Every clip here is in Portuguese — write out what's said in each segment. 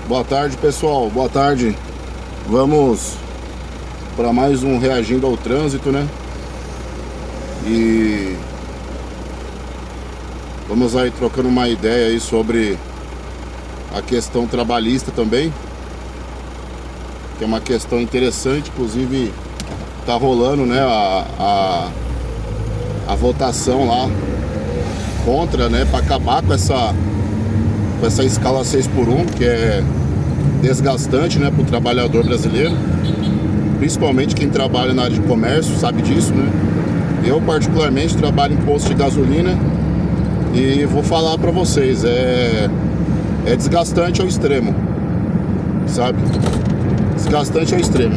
Boa tarde, pessoal. Boa tarde. Vamos para mais um Reagindo ao Trânsito, né? E vamos aí trocando uma ideia aí sobre a questão trabalhista também, que é uma questão interessante. Inclusive tá rolando, né, a votação lá contra, né, para acabar com essa escala 6x1, que é desgastante, né, para o trabalhador brasileiro, principalmente quem trabalha na área de comércio sabe disso, né? Eu particularmente trabalho em posto de gasolina e vou falar para vocês, é desgastante ao extremo, sabe? Desgastante ao extremo,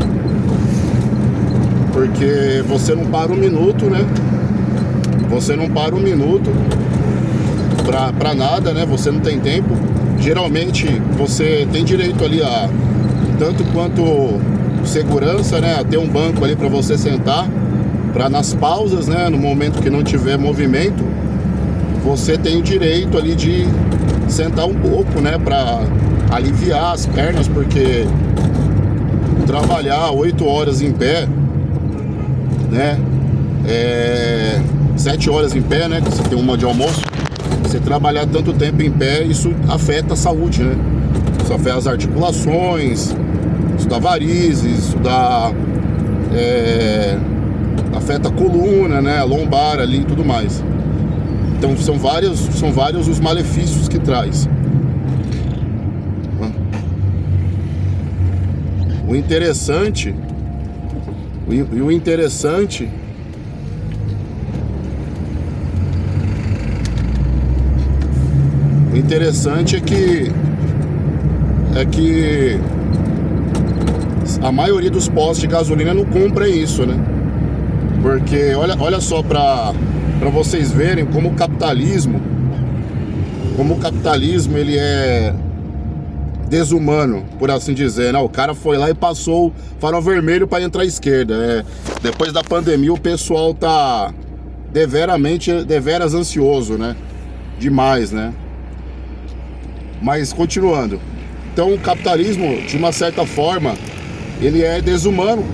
porque você não para um minuto, né? Você não para um minuto pra nada, né? Você não tem tempo. Geralmente você tem direito ali a tanto quanto segurança, né? A ter um banco ali para você sentar, para nas pausas, né? No momento que não tiver movimento, você tem o direito ali de sentar um pouco, né? Para aliviar as pernas, porque trabalhar 8 horas em pé, né? 7 horas em pé, né? Que você tem uma de almoço. Você trabalhar tanto tempo em pé, isso afeta a saúde, né? Isso afeta as articulações, isso dá varizes, isso dá afeta a coluna, né? A lombar ali e tudo mais. Então são vários os malefícios que traz. O interessante é que a maioria dos postos de gasolina não compra isso, né? Porque olha só para vocês verem como o capitalismo ele é desumano, por assim dizer, né? O cara foi lá e passou o farol vermelho para entrar à esquerda. Depois da pandemia o pessoal tá deveras ansioso, né? Demais, né? Mas continuando, então o capitalismo, de uma certa forma, ele é desumano,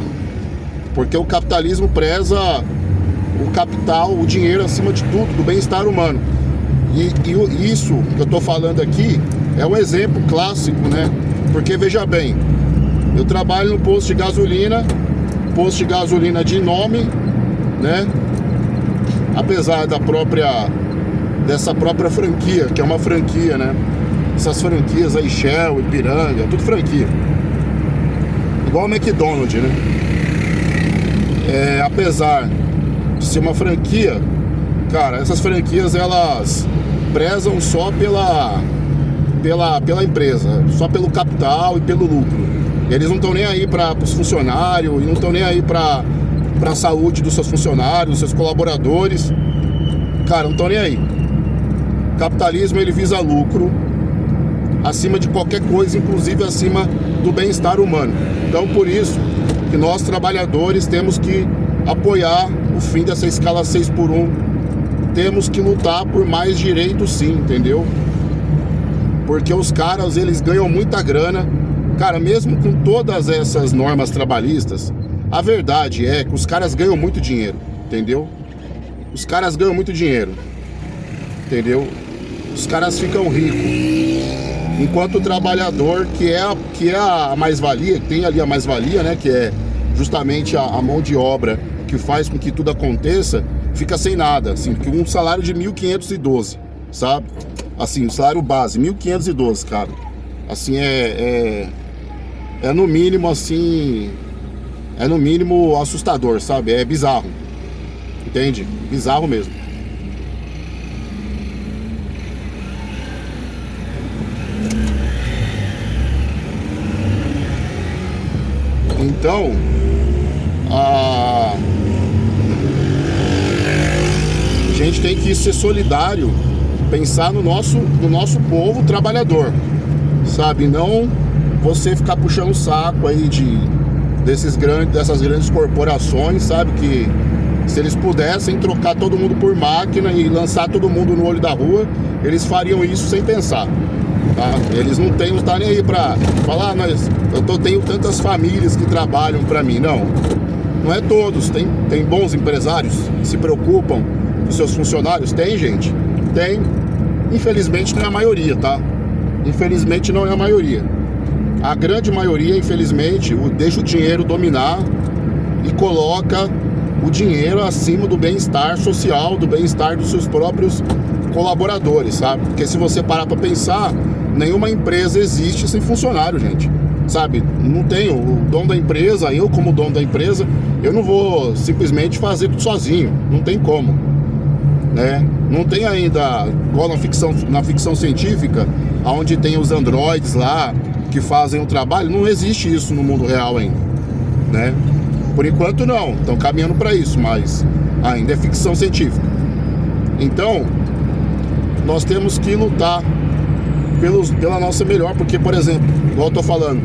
porque o capitalismo preza o capital, o dinheiro acima de tudo, do bem-estar humano. E isso que eu tô falando aqui é um exemplo clássico, né? Porque veja bem, eu trabalho no posto de gasolina de nome, né? Apesar dessa própria franquia, que é uma franquia, né? Essas franquias aí, Shell, Ipiranga, tudo franquia. Igual o McDonald's, né? Apesar de ser uma franquia, cara, essas franquias elas prezam só pela empresa, só pelo capital e pelo lucro. Eles não estão nem aí para os funcionários, e não estão nem aí para a saúde dos seus funcionários, dos seus colaboradores. Cara, não estão nem aí. O capitalismo, ele visa lucro acima de qualquer coisa, inclusive acima do bem-estar humano. Então, por isso que nós trabalhadores temos que apoiar o fim dessa escala 6x1. Temos que lutar por mais direitos, sim, entendeu? Porque os caras, eles ganham muita grana. Cara, mesmo com todas essas normas trabalhistas, a verdade é que os caras ganham muito dinheiro, entendeu? Os caras ganham muito dinheiro, entendeu? Os caras ficam ricos. Enquanto o trabalhador, que é a mais-valia, que tem ali a mais-valia, né? Que é justamente a mão de obra que faz com que tudo aconteça, fica sem nada, assim, que um salário de 1.512, sabe? Assim, o salário base, 1.512, cara. Assim, é no mínimo, assim, é no mínimo assustador, sabe? É bizarro, entende? Bizarro mesmo. Então, a gente tem que ser solidário, pensar no nosso povo trabalhador, sabe? Não você ficar puxando o saco aí dessas grandes corporações, sabe? Que se eles pudessem trocar todo mundo por máquina e lançar todo mundo no olho da rua, eles fariam isso sem pensar. tá? Eles não tá nem aí pra falar, tenho tantas famílias que trabalham pra mim. Não, não é todos. Tem bons empresários que se preocupam com seus funcionários. Tem, gente? Tem. Infelizmente não é a maioria, tá? Infelizmente não é a maioria. A grande maioria, infelizmente, deixa o dinheiro dominar e coloca o dinheiro acima do bem-estar social, do bem-estar dos seus próprios colaboradores, sabe? Porque se você parar pra pensar, nenhuma empresa existe sem funcionário, gente, sabe? Não tem o dono da empresa, eu como dono da empresa, eu não vou simplesmente fazer tudo sozinho, não tem como, né? Não tem ainda, igual na ficção científica, onde tem os androides lá que fazem o trabalho, não existe isso no mundo real ainda, né? Por enquanto não, estão caminhando para isso, mas ainda é ficção científica. Então, nós temos que lutar pela nossa melhor, porque, por exemplo, igual eu tô falando,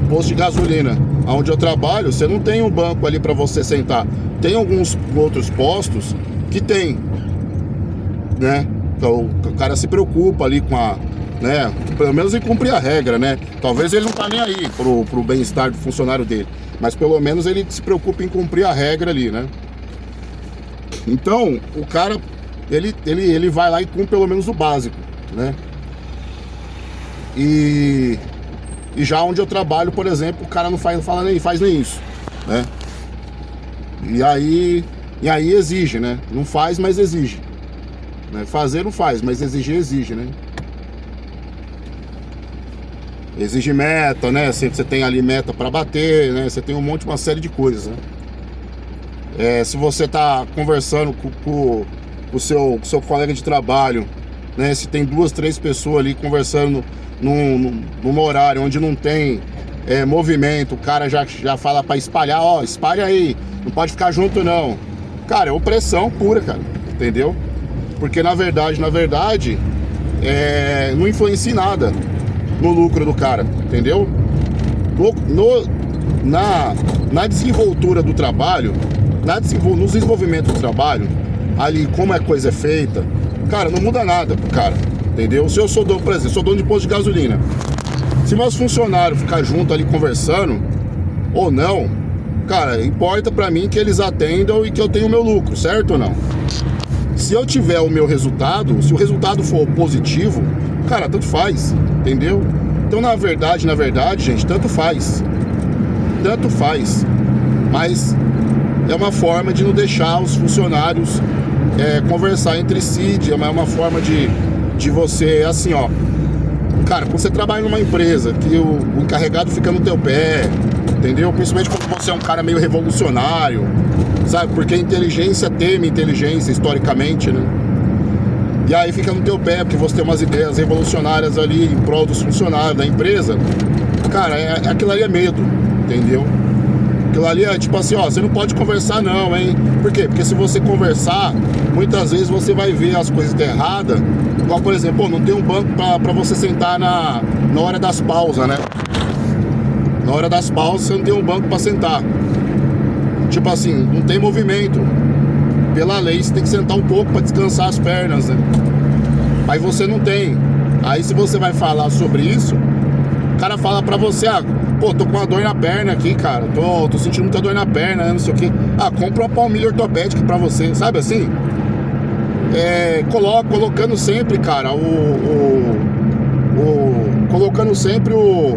posto de gasolina, onde eu trabalho, você não tem um banco ali para você sentar. Tem alguns outros postos que tem, né? Então, o cara se preocupa ali com a, né? Pelo menos ele cumpre a regra, né? Talvez ele não tá nem aí pro bem-estar do funcionário dele, mas pelo menos ele se preocupa em cumprir a regra ali, né? Então, o cara, ele vai lá e cumpre pelo menos o básico, né? E já onde eu trabalho, por exemplo, o cara não faz nem isso, né? E aí exige, né? Não faz, mas exige, né? Fazer não faz, mas exigir exige, né? Exige meta, né? Sempre você tem ali meta para bater, né? Você tem uma série de coisas, né? Se você tá conversando com o seu colega de trabalho, né? Se tem 2, 3 pessoas ali conversando num horário onde não tem movimento, o cara já fala para espalhar, ó, espalha aí, não pode ficar junto não. Cara, é opressão pura, cara, entendeu? Porque na verdade, não influencia em nada no lucro do cara, entendeu? Na desenvoltura do trabalho, no desenvolvimento do trabalho, ali como a coisa é feita, cara, não muda nada pro cara, entendeu? Se eu sou dono, por exemplo, sou dono de posto de gasolina, se meus funcionários ficar junto ali conversando ou não, cara, importa pra mim que eles atendam e que eu tenha o meu lucro, certo ou não? Se eu tiver o meu resultado, se o resultado for positivo, cara, tanto faz, entendeu? Então, na verdade, gente, tanto faz, mas é uma forma de não deixar os funcionários conversar entre si, é uma forma de você, assim, ó, cara, quando você trabalha numa empresa que o encarregado fica no teu pé, entendeu? Principalmente quando você é um cara meio revolucionário, sabe? Porque a inteligência teme inteligência, historicamente, né? E aí fica no teu pé, porque você tem umas ideias revolucionárias ali em prol dos funcionários da empresa. Cara, aquilo ali é medo, entendeu? Aquilo ali é tipo assim, ó, você não pode conversar não, hein? Por quê? Porque se você conversar, muitas vezes você vai ver as coisas erradas. Igual, por exemplo, não tem um banco pra você sentar na hora das pausas, né? Na hora das pausas você não tem um banco pra sentar. Tipo assim, não tem movimento. Pela lei você tem que sentar um pouco pra descansar as pernas, né? Mas você não tem. Aí se você vai falar sobre isso, o cara fala pra você, pô, tô com uma dor na perna aqui, cara, tô sentindo muita dor na perna, né, não sei o que. Compra uma palmilha ortopédica pra você, sabe assim? Colocando sempre, cara, colocando sempre o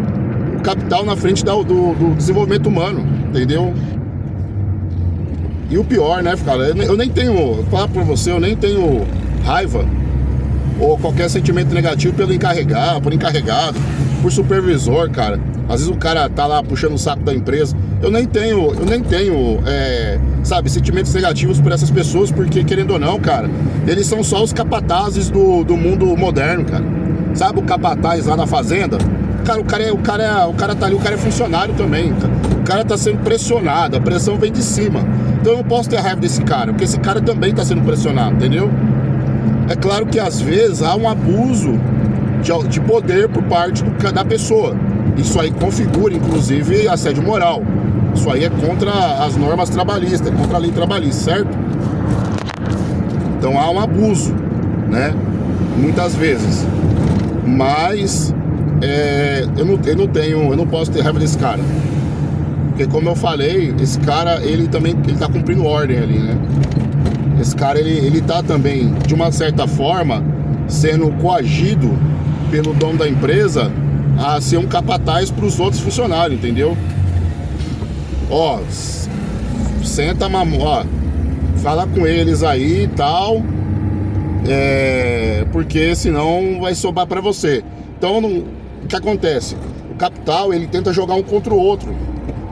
capital na frente do desenvolvimento humano, entendeu? E o pior, né, cara, eu nem tenho, vou falar pra você, eu nem tenho raiva ou qualquer sentimento negativo por encarregado, por supervisor, cara. Às vezes o cara tá lá puxando o saco da empresa. Eu nem tenho, sabe, sentimentos negativos por essas pessoas, porque, querendo ou não, cara, eles são só os capatazes do mundo moderno, cara. Sabe o capataz lá na fazenda? Cara, o cara tá ali, o cara é funcionário também, cara. O cara tá sendo pressionado, a pressão vem de cima. Então eu não posso ter raiva desse cara, porque esse cara também tá sendo pressionado, entendeu? É claro que às vezes há um abuso de poder por parte da pessoa. Isso aí configura, inclusive, assédio moral. Isso aí é contra as normas trabalhistas, é contra a lei trabalhista, certo? Então há um abuso, né? Muitas vezes. Mas eu não posso ter raiva desse cara. Porque como eu falei, esse cara, ele tá cumprindo ordem ali, né? Esse cara, ele tá também, de uma certa forma, sendo coagido pelo dono da empresa a ser um capataz pros outros funcionários, entendeu? Ó, senta, ó, fala com eles aí e tal, porque senão vai sobrar pra você. Então, o que acontece? O capital, ele tenta jogar um contra o outro.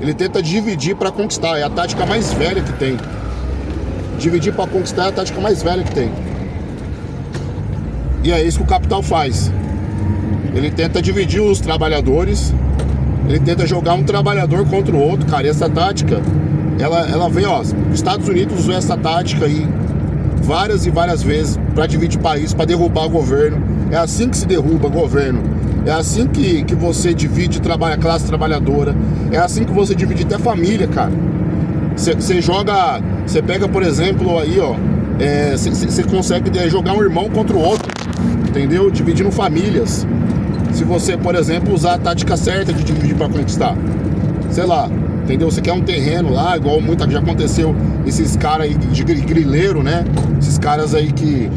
Ele tenta dividir pra conquistar. É a tática mais velha que tem. Dividir pra conquistar é a tática mais velha que tem. E é isso que o capital faz. Ele tenta dividir os trabalhadores. Ele tenta jogar um trabalhador contra o outro, cara. E essa tática, ela vem, ó. Os Estados Unidos usou essa tática aí várias e várias vezes pra dividir país, pra derrubar o governo. É assim que se derruba o governo. É assim que você divide a classe trabalhadora. É assim que você divide até família, cara. Você pega, por exemplo, aí, ó, você consegue jogar um irmão contra o outro, entendeu? Dividindo famílias. Se você, por exemplo, usar a tática certa de dividir para conquistar. Sei lá, entendeu? Você quer um terreno lá, igual muita já aconteceu, esses caras aí de grileiro, né? Esses caras aí que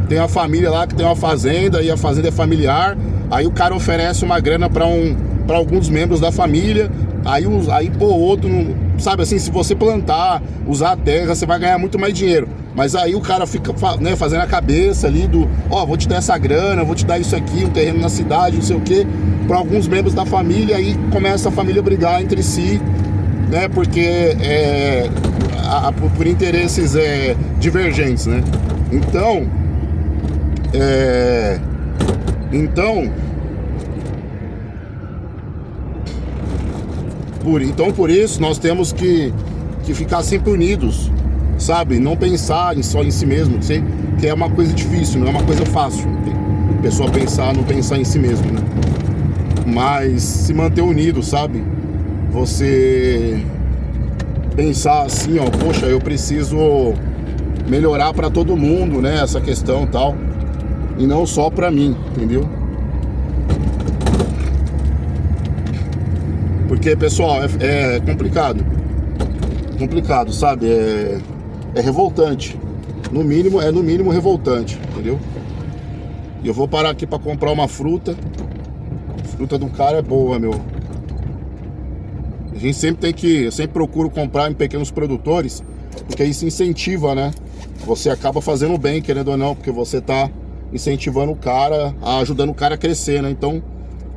tem uma família lá que tem uma fazenda e a fazenda é familiar. Aí o cara oferece uma grana para alguns membros da família. Aí pô, outro, sabe assim, se você plantar, usar a terra, você vai ganhar muito mais dinheiro. Mas aí o cara fica, né, fazendo a cabeça ali do, ó, vou te dar essa grana, vou te dar isso aqui, um terreno na cidade, não sei o quê, para alguns membros da família. Aí começa a família a brigar entre si, né, porque por interesses divergentes, né. Então, por isso nós temos que ficar sempre unidos, sabe? Não pensar só em si mesmo, que é uma coisa difícil, não é uma coisa fácil. A pessoa não pensar em si mesmo, né? Mas se manter unido, sabe? Você pensar assim, ó, poxa, eu preciso melhorar pra todo mundo, né? Essa questão e tal. E não só pra mim, entendeu? Porque, pessoal, é complicado. Complicado, sabe? É revoltante. No mínimo revoltante, entendeu? E eu vou parar aqui pra comprar uma fruta. A fruta do cara é boa, meu. A gente eu sempre procuro comprar em pequenos produtores, porque isso incentiva, né? Você acaba fazendo bem, querendo ou não, porque você tá incentivando o cara, ajudando o cara a crescer, né? Então,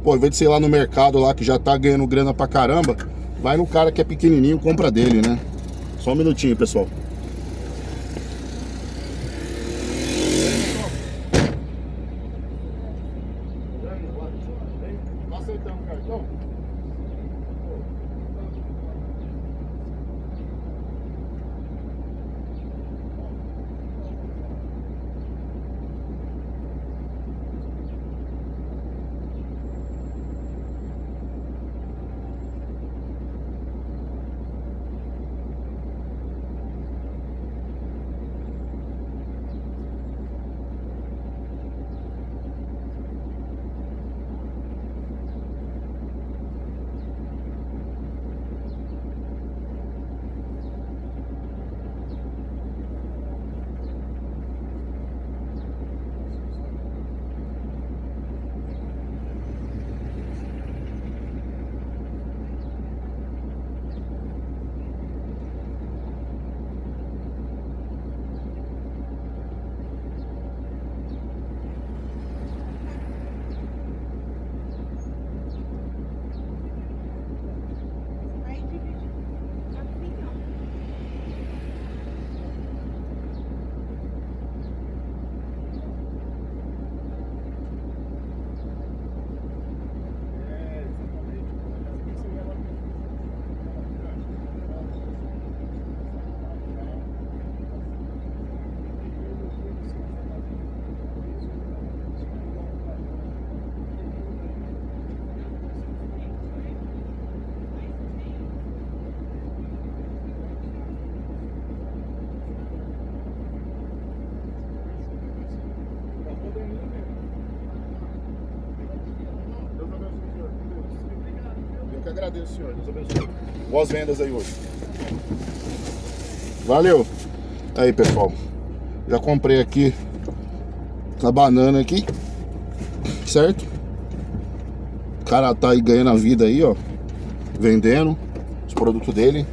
pô, ao invés de ser lá no mercado lá que já tá ganhando grana pra caramba, vai no cara que é pequenininho, compra dele, né? Só um minutinho, pessoal. Tá aceitando o cartão? agradeço, senhor. Deus abençoe. Boas vendas aí hoje. Valeu. Aí, pessoal. Já comprei aqui a banana aqui, certo? O cara tá aí ganhando a vida aí, ó, vendendo os produtos dele.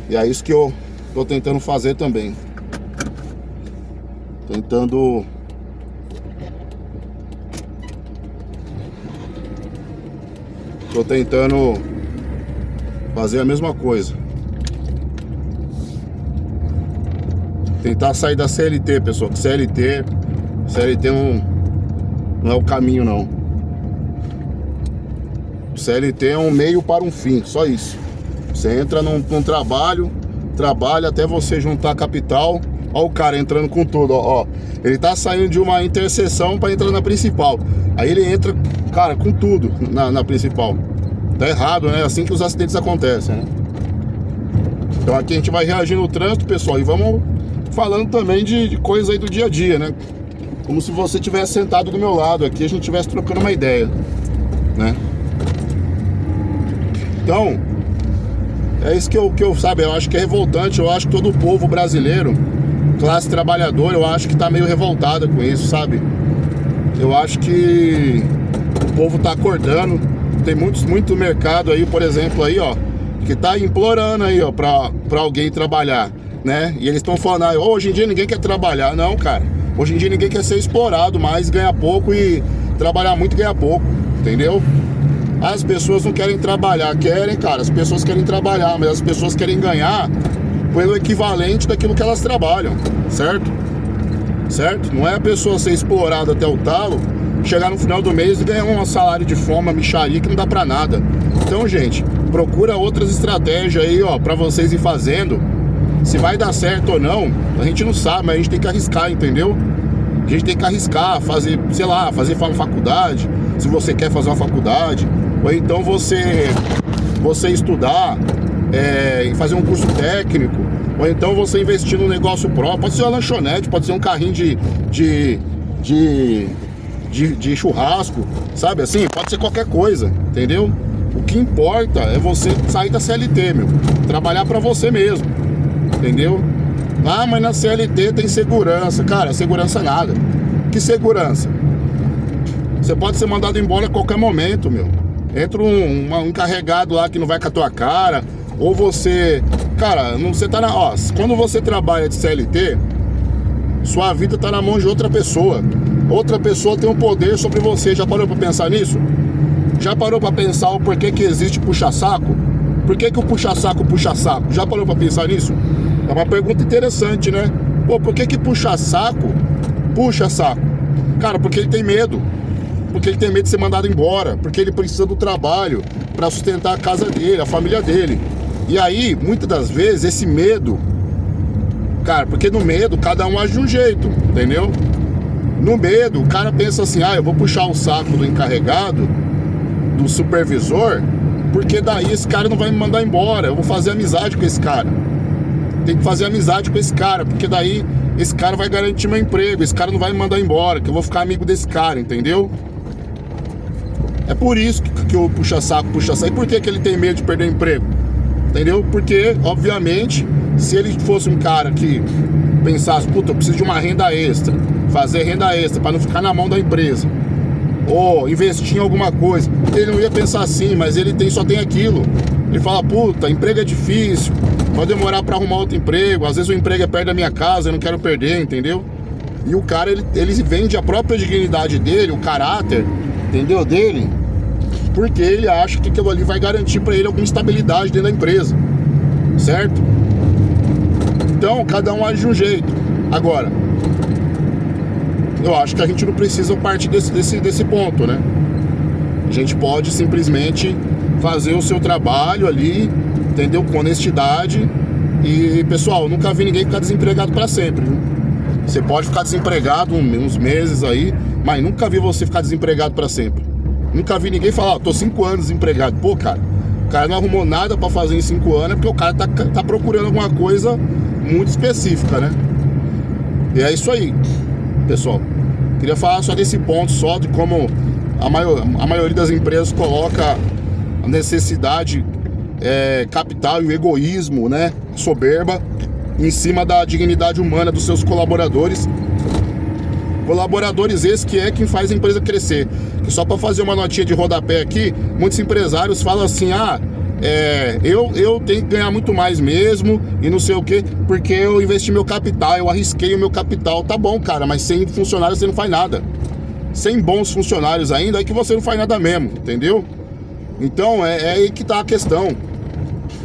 E é isso que eu tô tentando fazer também. Tô tentando fazer a mesma coisa. Tentar sair da CLT, pessoal. Que CLT não é o caminho, não. CLT é um meio para um fim, só isso. Você entra num trabalho, trabalha até você juntar capital. Ó o cara entrando com tudo, ó. Ele tá saindo de uma interseção para entrar na principal. Aí ele entra, cara, com tudo na principal. Tá errado, né? Assim que os acidentes acontecem, né? Então aqui a gente vai reagir no trânsito, pessoal, e vamos falando também de coisas aí do dia a dia, né? Como se você tivesse sentado do meu lado aqui, a gente estivesse trocando uma ideia, né? Então, é isso que eu sabe, eu acho que é revoltante. Eu acho que todo o povo brasileiro, classe trabalhadora, eu acho que tá meio revoltada com isso, sabe? Eu acho que o povo tá acordando. Tem muito mercado aí, por exemplo, aí, ó, que tá implorando aí, ó, pra alguém trabalhar, né? E eles estão falando, ah, hoje em dia ninguém quer trabalhar. Não, cara, hoje em dia ninguém quer ser explorado, mas ganhar pouco e trabalhar muito e ganhar pouco, entendeu? As pessoas não querem trabalhar, querem, cara, as pessoas querem trabalhar, mas as pessoas querem ganhar pelo equivalente daquilo que elas trabalham, certo? Certo? Não é a pessoa ser explorada até o talo, chegar no final do mês e ganhar um salário de fome, uma mixaria que não dá pra nada. Então, gente, procura outras estratégias aí, ó, pra vocês ir fazendo. Se vai dar certo ou não, a gente não sabe, mas a gente tem que arriscar, entendeu? A gente tem que arriscar, fazer, sei lá, fazer uma faculdade, se você quer fazer uma faculdade, ou então você estudar e fazer um curso técnico, ou então você investir num negócio próprio. Pode ser uma lanchonete, pode ser um carrinho de churrasco, sabe assim? Pode ser qualquer coisa, entendeu? O que importa é você sair da CLT, meu. Trabalhar pra você mesmo, entendeu? Ah, mas na CLT tem segurança. Cara, segurança nada. Que segurança? Você pode ser mandado embora a qualquer momento, meu. Entra um encarregado lá que não vai com a tua cara. Ou você... Cara, você tá na... Ó, quando você trabalha de CLT, sua vida tá na mão de outra pessoa. Outra pessoa tem um poder sobre você. Já parou pra pensar nisso? Já parou pra pensar o porquê que existe puxa-saco? Por que o puxa-saco puxa saco? Já parou pra pensar nisso? É uma pergunta interessante, né? Pô, por que puxa-saco puxa saco? Cara, porque ele tem medo. Porque ele tem medo de ser mandado embora. Porque ele precisa do trabalho pra sustentar a casa dele, a família dele. E aí, muitas das vezes, esse medo... Cara, porque no medo, cada um age de um jeito, entendeu? No medo, o cara pensa assim, ah, eu vou puxar o saco do encarregado, do supervisor, porque daí esse cara não vai me mandar embora. Eu vou fazer amizade com esse cara. Tem que fazer amizade com esse cara, porque daí esse cara vai garantir meu emprego, esse cara não vai me mandar embora, que eu vou ficar amigo desse cara, entendeu? É por isso que o puxa-saco. E por que ele tem medo de perder o emprego? Entendeu? Porque, obviamente, se ele fosse um cara que pensasse, puta, eu preciso de uma renda extra, fazer renda extra para não ficar na mão da empresa, ou investir em alguma coisa, ele não ia pensar assim, mas ele só tem aquilo. Ele fala, puta, emprego é difícil, vai demorar para arrumar outro emprego, às vezes o emprego é perto da minha casa, eu não quero perder, entendeu? E o cara, ele vende a própria dignidade dele, o caráter, entendeu, dele, porque ele acha que aquilo ali vai garantir para ele alguma estabilidade dentro da empresa, certo? Então, cada um age de um jeito. Agora, eu acho que a gente não precisa partir desse ponto, né? A gente pode simplesmente fazer o seu trabalho ali, entendeu? Com honestidade. E, pessoal, nunca vi ninguém ficar desempregado para sempre, viu? Você pode ficar desempregado uns meses aí, mas nunca vi você ficar desempregado para sempre. Nunca vi ninguém falar, tô 5 anos desempregado. Pô, cara, o cara não arrumou nada para fazer em 5 anos, é porque o cara tá procurando alguma coisa muito específica, né? E é isso aí, pessoal. Queria falar só desse ponto, só de como a maioria das empresas coloca a necessidade capital e o egoísmo, né, soberba, em cima da dignidade humana dos seus colaboradores. Colaboradores esses que é quem faz a empresa crescer. Que só para fazer uma notinha de rodapé aqui, muitos empresários falam assim, eu tenho que ganhar muito mais mesmo e não sei o que, porque eu investi meu capital, eu arrisquei o meu capital. Tá bom, cara, mas sem funcionários você não faz nada. Sem bons funcionários ainda, é que você não faz nada mesmo, entendeu? Então é aí que tá a questão,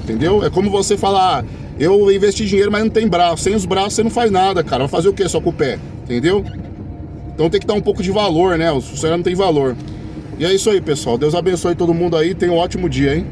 entendeu? É como você falar, eu investi dinheiro, mas não tem braço. Sem os braços você não faz nada, cara. Vai fazer o que só com o pé, entendeu? Então tem que dar um pouco de valor, né? Os funcionários não tem valor. E é isso aí, pessoal. Deus abençoe todo mundo aí. Tenha um ótimo dia, hein?